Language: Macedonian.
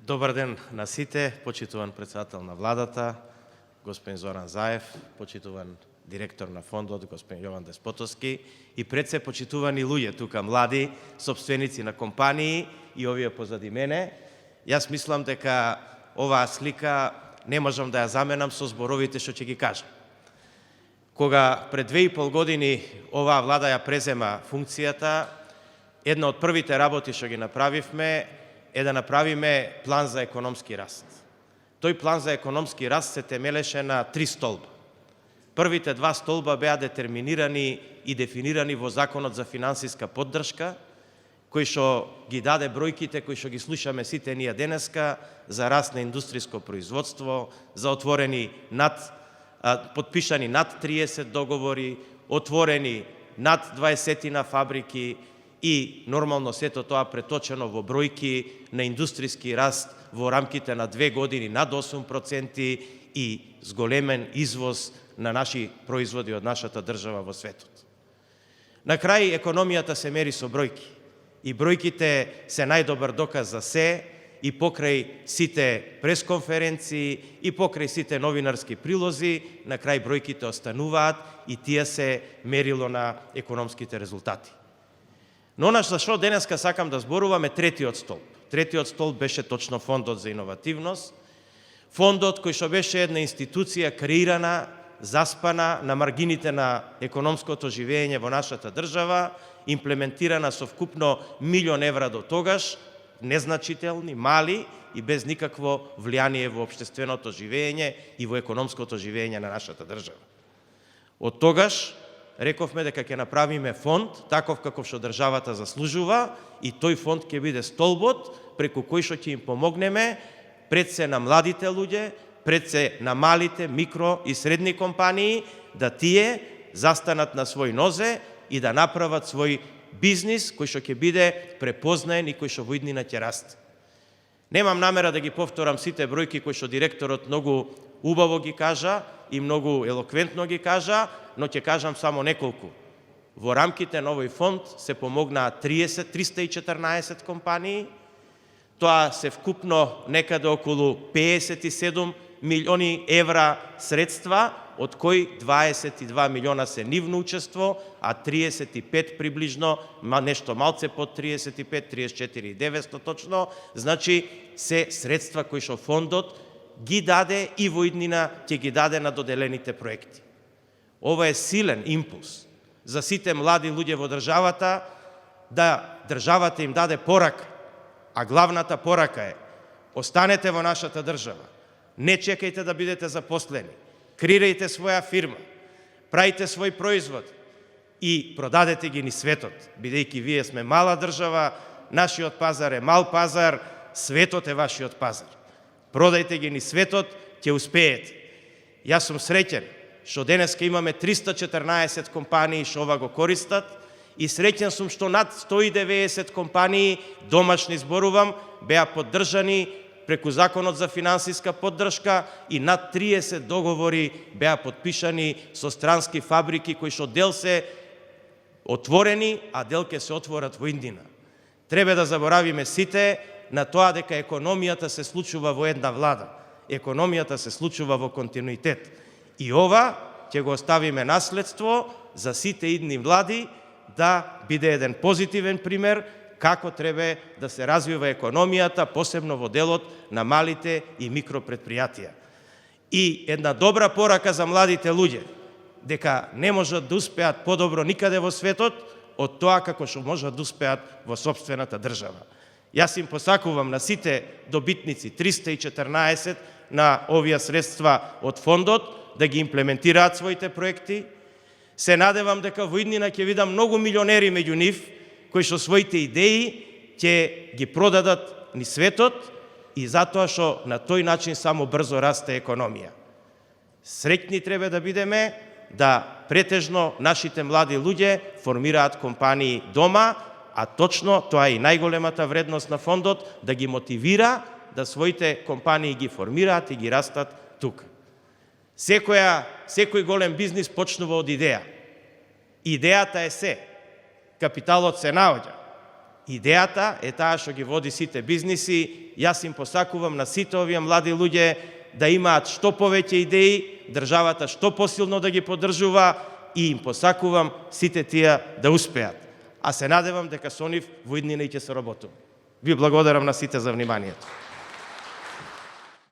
Добар ден на сите, почитуван председател на владата, господин Зоран Заев, почитуван директор на фондот, господин Јован Деспотовски, и пред се почитувани луѓе тука, млади, собственици на компании и овие позади мене. Јас мислам дека оваа слика не можам да ја заменам со зборовите што ќе ги кажам. Кога пред 2,5 години оваа влада ја презема функцијата, една од првите работи што ги направивме е да направиме план за економски раст. Тој план за економски раст се темелеше на 3 столба. Првите 2 столба беа детерминирани и дефинирани во Законот за финансиска поддршка, кој што ги даде бројките кои што ги слушаме сите ние денеска за раст на индустријско производство, за подпишани над 30 договори, отворени над 20 на фабрики и нормално сето тоа преточено во бројки на индустријски раст во рамките на 2 години над 8% и зголемен извоз на наши производи од нашата држава во светот. На крај економијата се мери со бројки и бројките се најдобар доказ за се и покрај сите пресконференции и покрај сите новинарски прилози, на крај бројките остануваат и тие се мерило на економските резултати. Но она за што денеска сакам да зборуваме третиот столб. Третиот столб беше точно фондот за иновативност, фондот кој што беше една институција креирана, заспана на маргините на економското живење во нашата држава, имплементирана со вкупно €1.000.000 до тогаш, незначителни, мали и без никакво влијание во општественото живење и во економското живење на нашата држава. Од тогаш рековме дека ќе направиме фонд, таков каков што државата заслужува, и тој фонд ќе биде столбот преку кој што ќе им помогнеме пред се на младите луѓе, пред се на малите, микро и средни компании, да тие застанат на свој нозе и да направат свој бизнис кој што ќе биде препознаен и кој што во иднина ќе расте. Немам намера да ги повторам сите бројки кои што директорот многу убаво ги кажа и многу елоквентно ги кажа, но ќе кажам само неколку. Во рамките на овој фонд се помогнаа 314 компании, тоа се вкупно некаде околу 57 милиони евра средства, од кои 22 милиона се нивно учество, а 35 приближно, нешто малце под 35, 34,900 точно, значи се средства кои што фондот ги даде и во иднина ќе ги даде на доделените проекти. Ова е силен импулс за сите млади луѓе во државата, да државата им даде порака, а главната порака е: останете во нашата држава, не чекајте да бидете запослени, креирајте своја фирма, правите свој производ и продадете ги низ светот, бидејќи вие сме мала држава, нашиот пазар е мал пазар, светот е вашиот пазар. Продајте ги низ светот, ќе успеете. Јас сум среќен што денеска имаме 314 компании што ова го користат и среќен сум што над 190 компании, домашни зборувам, беа поддржани преку Законот за финансиска поддршка и над 30 договори беа подпишани со странски фабрики кои што дел се отворени, а дел ќе се отворат во иднина. Треба да заборавиме сите на тоа дека економијата се случува во една влада. Економијата се случува во континуитет. И ова ќе го оставиме наследство за сите идни влади, да биде еден позитивен пример како треба да се развива економијата, посебно во делот на малите и микропредпријатија. И една добра порака за младите луѓе, дека не можат да успеат подобро никаде во светот од тоа како што можат да успеат во сопствената држава. Јас им посакувам на сите добитници 314 на овие средства од фондот да ги имплементираат своите проекти. Се надевам дека во иднина ќе видам многу милионери меѓу нив кои што своите идеи ќе ги продадат низ светот и затоа што на тој начин само брзо расте економија. Среќни треба да бидеме да претежно нашите млади луѓе формираат компании дома, а точно тоа е и најголемата вредност на фондот, да ги мотивира да своите компании ги формираат и ги растат тука. Секој голем бизнис почнува од идеја. Идејата е се. Капиталот се наоѓа. Идејата е таа што ги води сите бизниси. Јас им посакувам на сите овие млади луѓе да имаат што повеќе идеи, државата што посилно да ги поддржува и им посакувам сите тие да успеат. А се надевам дека со нив во иднина ќе се работува. Ви благодарам на сите за вниманието.